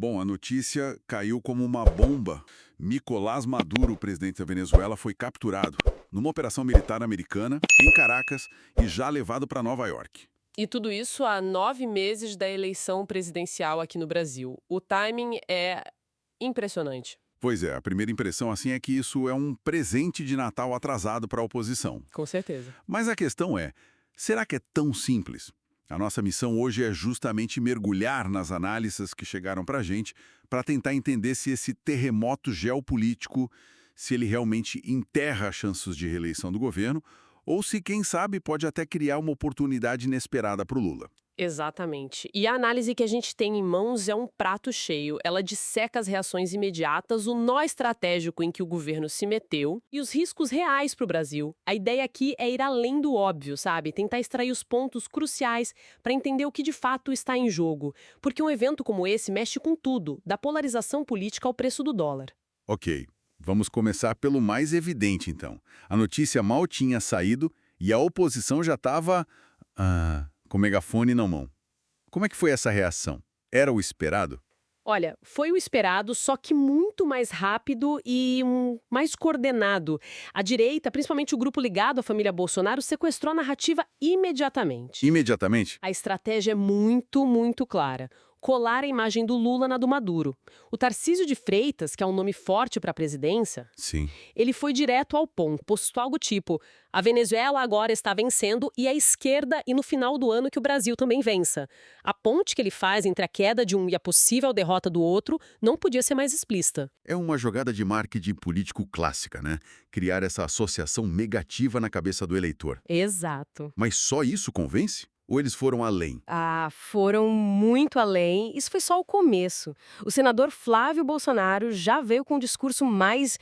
Bom, a notícia caiu como uma bomba. Nicolás Maduro, o presidente da Venezuela, foi capturado numa operação militar americana em Caracas e já levado para Nova York. E tudo isso há 9 meses da eleição presidencial aqui no Brasil. O timing é impressionante. Pois é, a primeira impressão assim é que isso é um presente de Natal atrasado para a oposição. Com certeza. Mas a questão é, será que é tão simples? A nossa missão hoje é justamente mergulhar nas análises que chegaram para a gente para tentar entender se esse terremoto geopolítico, se ele realmente enterra as chances de reeleição do governo ou se, quem sabe, pode até criar uma oportunidade inesperada para o Lula. Exatamente. E a análise que a gente tem em mãos é um prato cheio. Ela disseca as reações imediatas, o nó estratégico em que o governo se meteu e os riscos reais para o Brasil. A ideia aqui é ir além do óbvio, sabe? Tentar extrair os pontos cruciais para entender o que de fato está em jogo. Porque um evento como esse mexe com tudo, da polarização política ao preço do dólar. Ok, vamos começar pelo mais evidente, então. A notícia mal tinha saído e a oposição já estava com o megafone na mão. Como é que foi essa reação? Era o esperado? Olha, foi o esperado, só que muito mais rápido e mais coordenado. A direita, principalmente o grupo ligado à família Bolsonaro, sequestrou a narrativa imediatamente. Imediatamente? A estratégia é muito clara. Colar a imagem do Lula na do Maduro. O Tarcísio de Freitas, que é um nome forte para a presidência, Sim. ele foi direto ao ponto, postou algo tipo: a Venezuela agora está vencendo e a esquerda e no final do ano que o Brasil também vença. A ponte que ele faz entre a queda de um e a possível derrota do outro não podia ser mais explícita. É uma jogada de marketing político clássica, né? Criar essa associação negativa na cabeça do eleitor. Exato. Mas só isso convence? Ou eles foram além? Ah, foram muito além. Isso foi só o começo. O senador Flávio Bolsonaro já veio com um discurso mais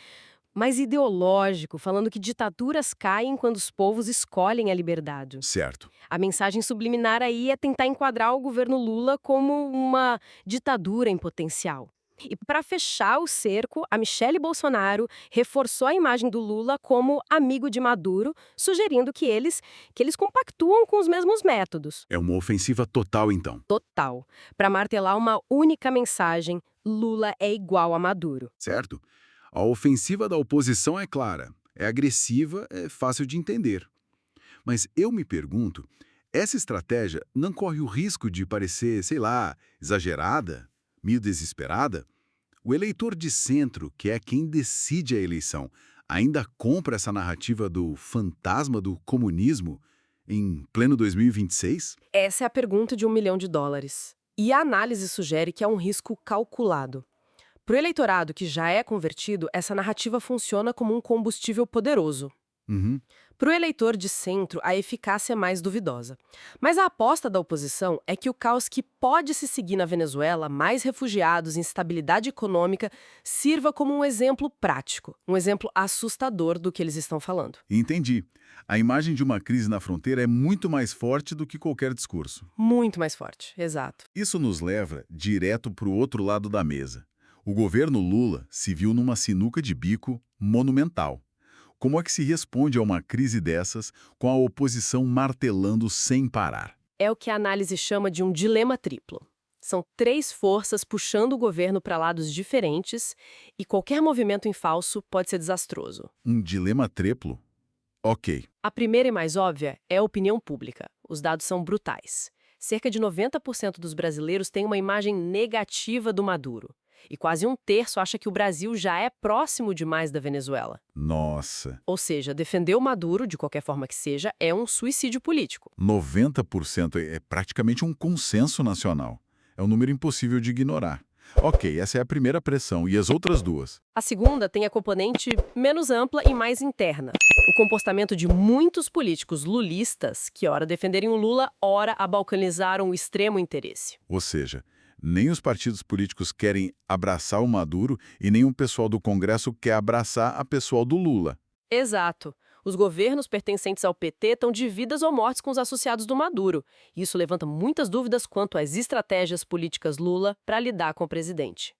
ideológico, falando que ditaduras caem quando os povos escolhem a liberdade. Certo. A mensagem subliminar aí é tentar enquadrar o governo Lula como uma ditadura em potencial. E para fechar o cerco, a Michele Bolsonaro reforçou a imagem do Lula como amigo de Maduro, sugerindo que eles compactuam com os mesmos métodos. É uma ofensiva total, então. Total. Para martelar uma única mensagem: Lula é igual a Maduro. Certo? A ofensiva da oposição é clara, é agressiva, é fácil de entender. Mas eu me pergunto, essa estratégia não corre o risco de parecer, sei lá, exagerada, meio desesperada? O eleitor de centro, que é quem decide a eleição, ainda compra essa narrativa do fantasma do comunismo em pleno 2026? Essa é a pergunta de US$ 1 milhão. E a análise sugere que é um risco calculado. Para o eleitorado que já é convertido, essa narrativa funciona como um combustível poderoso. Uhum. Para o eleitor de centro, a eficácia é mais duvidosa. Mas a aposta da oposição é que o caos que pode se seguir na Venezuela, mais refugiados, instabilidade econômica, sirva como um exemplo prático, um exemplo assustador do que eles estão falando. Entendi. A imagem de uma crise na fronteira é muito mais forte do que qualquer discurso. Muito mais forte, exato. Isso nos leva direto para o outro lado da mesa. O governo Lula se viu numa sinuca de bico monumental. Como é que se responde a uma crise dessas com a oposição martelando sem parar? É o que a análise chama de um dilema triplo. São 3 forças puxando o governo para lados diferentes e qualquer movimento em falso pode ser desastroso. Um dilema triplo? Ok. A primeira e mais óbvia é a opinião pública. Os dados são brutais. Cerca de 90% dos brasileiros têm uma imagem negativa do Maduro. E quase 1/3 acha que o Brasil já é próximo demais da Venezuela. Nossa, Ou seja, defender o Maduro, de qualquer forma que seja, é um suicídio político. 90% é praticamente um consenso nacional. É um número impossível de ignorar. Ok, essa é a primeira pressão. E as outras duas? A segunda tem a componente menos ampla e mais interna. O comportamento de muitos políticos lulistas que, ora defenderem o Lula, ora abalcanizaram o extremo interesse. Ou seja, nem os partidos políticos querem abraçar o Maduro e nem o pessoal do Congresso quer abraçar a pessoal do Lula. Exato. Os governos pertencentes ao PT estão de vidas ou mortes com os associados do Maduro. Isso levanta muitas dúvidas quanto às estratégias políticas Lula para lidar com o presidente.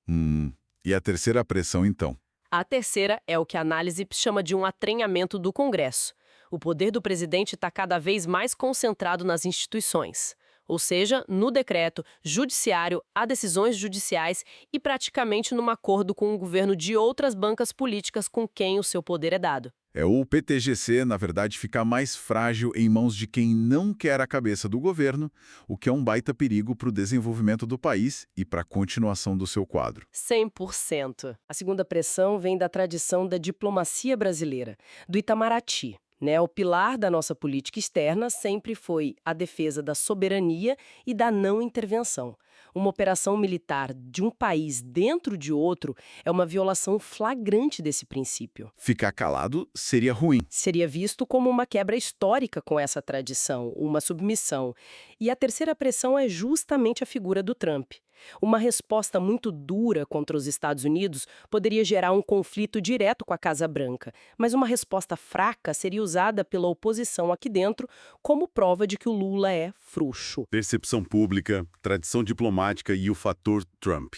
E a terceira pressão, então? A terceira é o que a análise chama de um atrenhamento do Congresso. O poder do presidente está cada vez mais concentrado nas instituições. Ou seja, no decreto, judiciário, há decisões judiciais e praticamente num acordo com o governo de outras bancas políticas com quem o seu poder é dado. É o PTGC, na verdade, ficar mais frágil em mãos de quem não quer a cabeça do governo, o que é um baita perigo para o desenvolvimento do país e para a continuação do seu quadro. 100%. A segunda pressão vem da tradição da diplomacia brasileira, do Itamaraty. O pilar da nossa política externa sempre foi a defesa da soberania e da não intervenção. Uma operação militar de um país dentro de outro é uma violação flagrante desse princípio. Ficar calado seria ruim. Seria visto como uma quebra histórica com essa tradição, uma submissão. E a terceira pressão é justamente a figura do Trump. Uma resposta muito dura contra os Estados Unidos poderia gerar um conflito direto com a Casa Branca, mas uma resposta fraca seria usada pela oposição aqui dentro como prova de que o Lula é frouxo. Percepção pública, tradição diplomática e o fator Trump.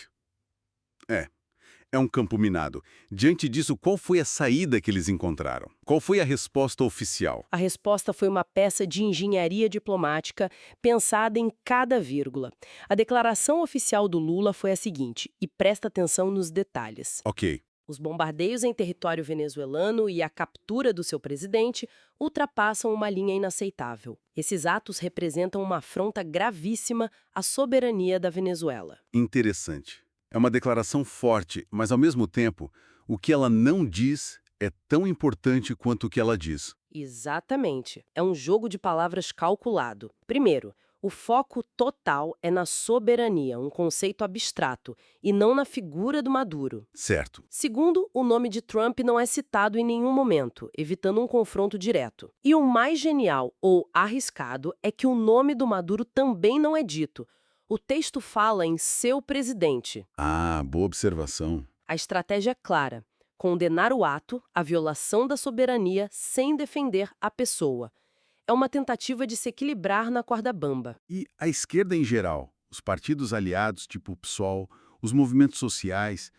É um campo minado. Diante disso, qual foi a saída que eles encontraram? Qual foi a resposta oficial? A resposta foi uma peça de engenharia diplomática pensada em cada vírgula. A declaração oficial do Lula foi a seguinte, e presta atenção nos detalhes. Ok. Os bombardeios em território venezuelano e a captura do seu presidente ultrapassam uma linha inaceitável. Esses atos representam uma afronta gravíssima à soberania da Venezuela. Interessante. É uma declaração forte, mas ao mesmo tempo, o que ela não diz é tão importante quanto o que ela diz. Exatamente. É um jogo de palavras calculado. Primeiro, o foco total é na soberania, um conceito abstrato, e não na figura do Maduro. Certo. Segundo, o nome de Trump não é citado em nenhum momento, evitando um confronto direto. E o mais genial ou arriscado é que o nome do Maduro também não é dito. O texto fala em seu presidente. Ah, boa observação. A estratégia é clara: condenar o ato, a violação da soberania, sem defender a pessoa. É uma tentativa de se equilibrar na corda bamba. E a esquerda em geral, os partidos aliados, tipo o PSOL, os movimentos sociais,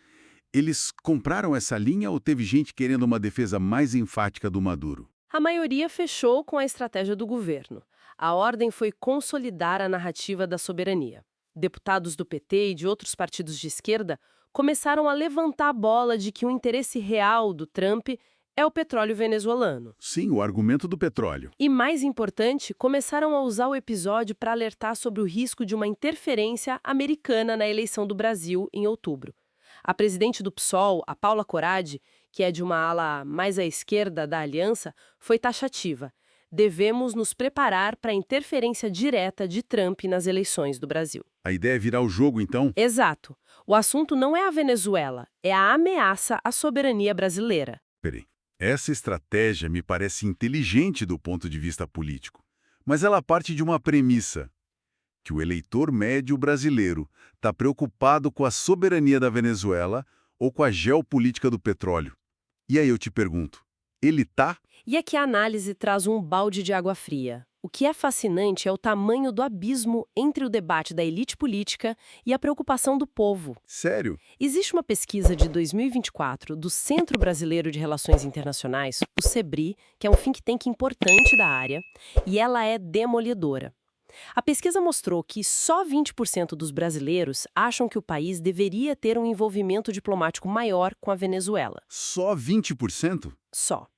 eles compraram essa linha ou teve gente querendo uma defesa mais enfática do Maduro? A maioria fechou com a estratégia do governo. A ordem foi consolidar a narrativa da soberania. Deputados do PT e de outros partidos de esquerda começaram a levantar a bola de que o interesse real do Trump é o petróleo venezuelano. Sim, o argumento do petróleo. E, mais importante, começaram a usar o episódio para alertar sobre o risco de uma interferência americana na eleição do Brasil em outubro. A presidente do PSOL, a Paula Corradi, que é de uma ala mais à esquerda da aliança, foi taxativa. Devemos nos preparar para a interferência direta de Trump nas eleições do Brasil. A ideia é virar o jogo, então? Exato. O assunto não é a Venezuela, é a ameaça à soberania brasileira. Peraí. Essa estratégia me parece inteligente do ponto de vista político, mas ela parte de uma premissa, que o eleitor médio brasileiro está preocupado com a soberania da Venezuela ou com a geopolítica do petróleo. E aí eu te pergunto, ele tá? E aqui a análise traz um balde de água fria. O que é fascinante é o tamanho do abismo entre o debate da elite política e a preocupação do povo. Sério? Existe uma pesquisa de 2024 do Centro Brasileiro de Relações Internacionais, o CEBRI, que é um think tank importante da área, e ela é demolidora. A pesquisa mostrou que só 20% dos brasileiros acham que o país deveria ter um envolvimento diplomático maior com a Venezuela. Só 20%? Só.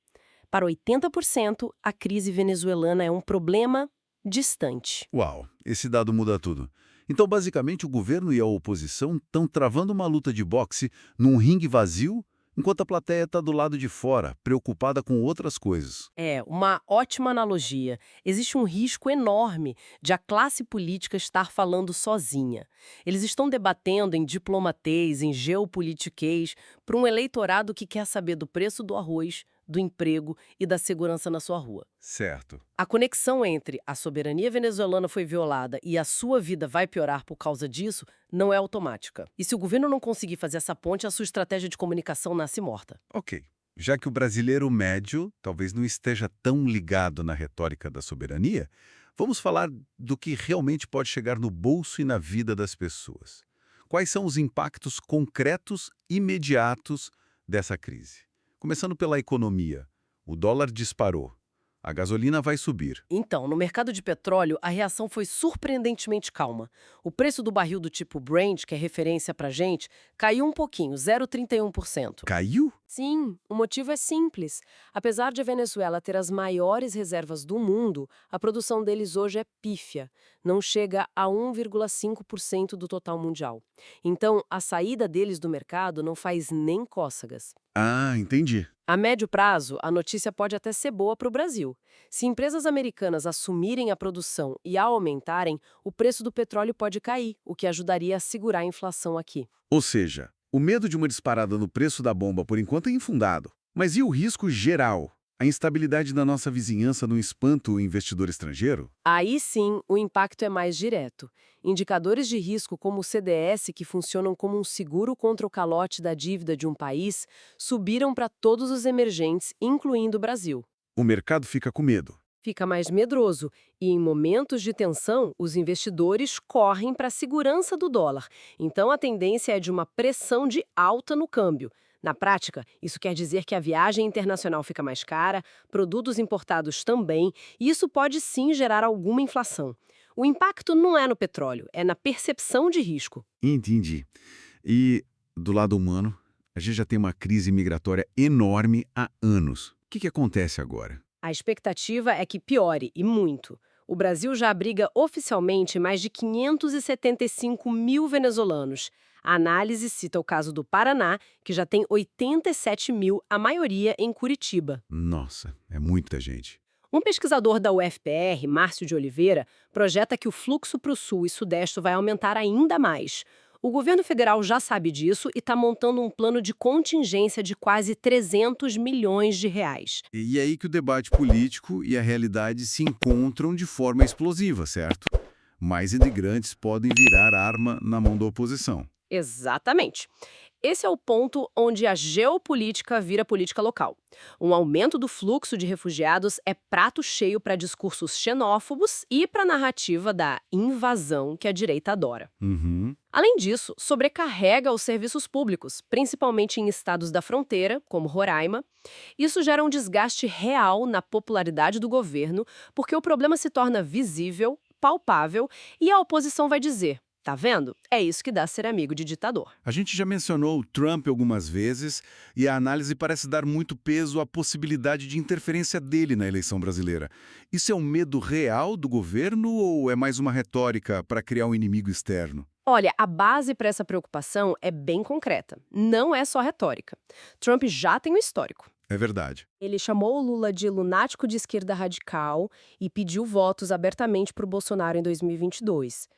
Para 80%, a crise venezuelana é um problema distante. Uau, esse dado muda tudo. Então, basicamente, o governo e a oposição estão travando uma luta de boxe num ringue vazio, enquanto a plateia está do lado de fora, preocupada com outras coisas. É, uma ótima analogia. Existe um risco enorme de a classe política estar falando sozinha. Eles estão debatendo em diplomatês, em geopolitiquês, para um eleitorado que quer saber do preço do arroz, do emprego e da segurança na sua rua. Certo. A conexão entre a soberania venezuelana foi violada e a sua vida vai piorar por causa disso não é automática. E se o governo não conseguir fazer essa ponte, a sua estratégia de comunicação nasce morta. Ok. Já que o brasileiro médio talvez não esteja tão ligado na retórica da soberania, vamos falar do que realmente pode chegar no bolso e na vida das pessoas. Quais são os impactos concretos, imediatos dessa crise? Começando pela economia. O dólar disparou. a gasolina vai subir. Então, no mercado de petróleo, a reação foi surpreendentemente calma. O preço do barril do tipo Brent, que é referência pra gente, caiu um pouquinho, 0,31%. Caiu? Sim, o motivo é simples. Apesar de a Venezuela ter as maiores reservas do mundo, a produção deles hoje é pífia. Não chega a 1,5% do total mundial. Então, a saída deles do mercado não faz nem cócegas. Ah, entendi. A médio prazo, a notícia pode até ser boa para o Brasil. Se empresas americanas assumirem a produção e a aumentarem, o preço do petróleo pode cair, o que ajudaria a segurar a inflação aqui. Ou seja, o medo de uma disparada no preço da bomba por enquanto é infundado. Mas e o risco geral? A instabilidade da nossa vizinhança não espanta o investidor estrangeiro? Aí sim, o impacto é mais direto. Indicadores de risco como o CDS, que funcionam como um seguro contra o calote da dívida de um país, subiram para todos os emergentes, incluindo o Brasil. O mercado fica com medo. Fica mais medroso e, em momentos de tensão, os investidores correm para a segurança do dólar. Então, a tendência é de uma pressão de alta no câmbio. Na prática, isso quer dizer que a viagem internacional fica mais cara, produtos importados também, e isso pode sim gerar alguma inflação. O impacto não é no petróleo, é na percepção de risco. Entendi. E, do lado humano, a gente já tem uma crise migratória enorme há anos. O que acontece agora? A expectativa é que piore, e muito. O Brasil já abriga oficialmente mais de 575 mil venezuelanos. A análise cita o caso do Paraná, que já tem 87 mil, a maioria em Curitiba. Nossa, é muita gente. Um pesquisador da UFPR, Márcio de Oliveira, projeta que o fluxo para o sul e sudeste vai aumentar ainda mais. O governo federal já sabe disso e está montando um plano de contingência de quase 300 milhões de reais. E é aí que o debate político e a realidade se encontram de forma explosiva, certo? Mais imigrantes podem virar arma na mão da oposição. Exatamente. Esse é o ponto onde a geopolítica vira política local. Um aumento do fluxo de refugiados é prato cheio para discursos xenófobos e para a narrativa da invasão que a direita adora. Além disso, sobrecarrega os serviços públicos, principalmente em estados da fronteira, como Roraima. Isso gera um desgaste real na popularidade do governo, porque o problema se torna visível, palpável, e a oposição vai dizer: tá vendo? É isso que dá ser amigo de ditador. A gente já mencionou o Trump algumas vezes e a análise parece dar muito peso à possibilidade de interferência dele na eleição brasileira. Isso é um medo real do governo ou é mais uma retórica para criar um inimigo externo? Olha, a base para essa preocupação é bem concreta. Não é só retórica. Trump já tem um histórico. É verdade. Ele chamou o Lula de lunático de esquerda radical e pediu votos abertamente para o Bolsonaro em 2022.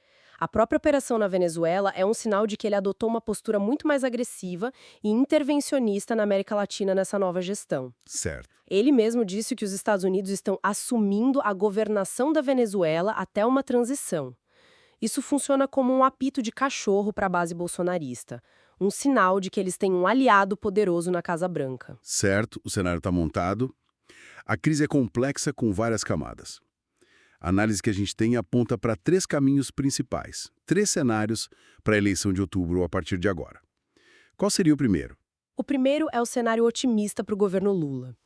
A própria operação na Venezuela é um sinal de que ele adotou uma postura muito mais agressiva e intervencionista na América Latina nessa nova gestão. Certo. Ele mesmo disse que os Estados Unidos estão assumindo a governação da Venezuela até uma transição. Isso funciona como um apito de cachorro para a base bolsonarista, um sinal de que eles têm um aliado poderoso na Casa Branca. Certo, o cenário está montado. A crise é complexa com várias camadas. A análise que a gente tem aponta para 3 caminhos principais, 3 cenários para a eleição de outubro a partir de agora. Qual seria o primeiro? O primeiro é o cenário otimista para o governo Lula.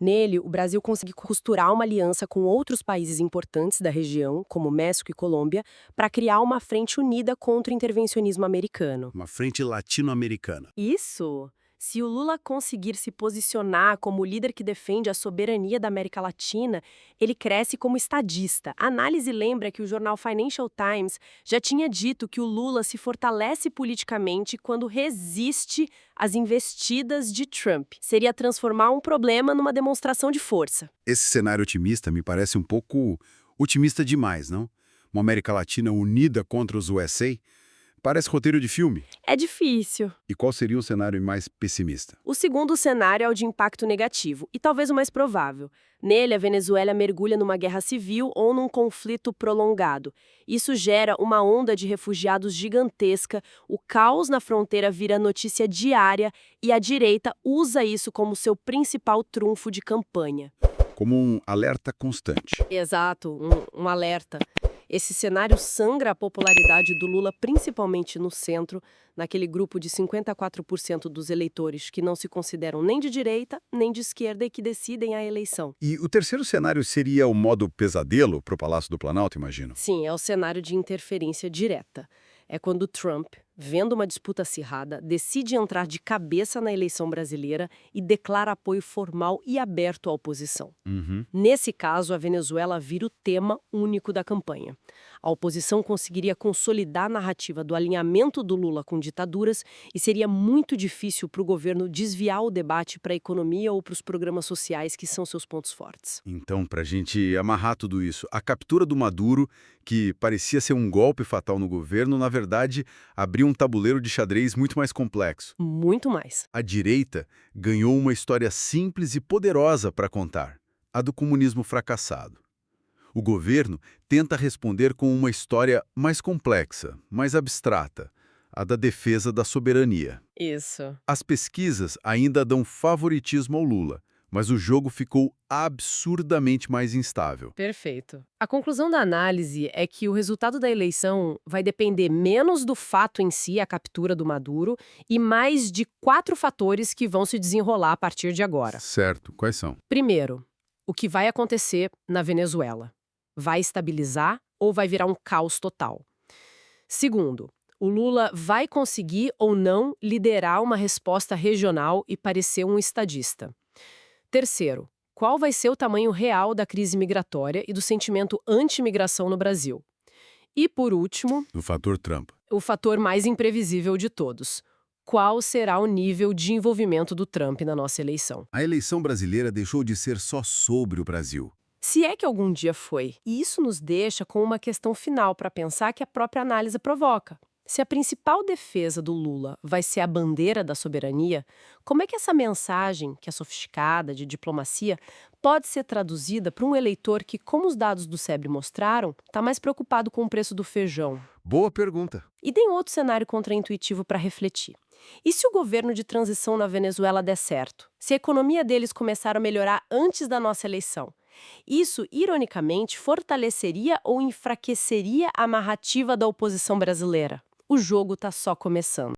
Nele, o Brasil consegue costurar uma aliança com outros países importantes da região, como México e Colômbia, para criar uma frente unida contra o intervencionismo americano. Uma frente latino-americana. Isso! Se o Lula conseguir se posicionar como o líder que defende a soberania da América Latina, ele cresce como estadista. A análise lembra que o jornal Financial Times já tinha dito que o Lula se fortalece politicamente quando resiste às investidas de Trump. Seria transformar um problema numa demonstração de força. Esse cenário otimista me parece um pouco otimista demais, não? Uma América Latina unida contra os USA? Parece roteiro de filme. É difícil. E qual seria o cenário mais pessimista? O segundo cenário é o de impacto negativo, e talvez o mais provável. Nele, a Venezuela mergulha numa guerra civil ou num conflito prolongado. Isso gera uma onda de refugiados gigantesca, o caos na fronteira vira notícia diária e a direita usa isso como seu principal trunfo de campanha. Como um alerta constante. Exato, um alerta. Esse cenário sangra a popularidade do Lula, principalmente no centro, naquele grupo de 54% dos eleitores que não se consideram nem de direita nem de esquerda e que decidem a eleição. E o terceiro cenário seria o modo pesadelo para o Palácio do Planalto, imagino? Sim, é o cenário de interferência direta. É quando Trump, vendo uma disputa acirrada, decide entrar de cabeça na eleição brasileira e declara apoio formal e aberto à oposição. Nesse caso, a Venezuela vira o tema único da campanha. A oposição conseguiria consolidar a narrativa do alinhamento do Lula com ditaduras e seria muito difícil para o governo desviar o debate para a economia ou para os programas sociais que são seus pontos fortes. Então, para a gente amarrar tudo isso, a captura do Maduro, que parecia ser um golpe fatal no governo, na verdade, abriu um tabuleiro de xadrez muito mais complexo. Muito mais. A direita ganhou uma história simples e poderosa para contar, a do comunismo fracassado. O governo tenta responder com uma história mais complexa, mais abstrata, a da defesa da soberania. Isso. As pesquisas ainda dão favoritismo ao Lula, mas o jogo ficou absurdamente mais instável. Perfeito. A conclusão da análise é que o resultado da eleição vai depender menos do fato em si, a captura do Maduro, e mais de 4 fatores que vão se desenrolar a partir de agora. Certo. Quais são? Primeiro, o que vai acontecer na Venezuela? Vai estabilizar ou vai virar um caos total? Segundo, o Lula vai conseguir ou não liderar uma resposta regional e parecer um estadista? Terceiro, qual vai ser o tamanho real da crise migratória e do sentimento anti-imigração no Brasil? E, por último, No fator Trump. o fator mais imprevisível de todos. Qual será o nível de envolvimento do Trump na nossa eleição? A eleição brasileira deixou de ser só sobre o Brasil. Se é que algum dia foi. E isso nos deixa com uma questão final para pensar que a própria análise provoca. Se a principal defesa do Lula vai ser a bandeira da soberania, como é que essa mensagem, que é sofisticada, de diplomacia, pode ser traduzida para um eleitor que, como os dados do SEBRE mostraram, está mais preocupado com o preço do feijão? Boa pergunta. E tem outro cenário contraintuitivo para refletir. E se o governo de transição na Venezuela der certo? Se a economia deles começar a melhorar antes da nossa eleição? Isso, ironicamente, fortaleceria ou enfraqueceria a narrativa da oposição brasileira? O jogo está só começando.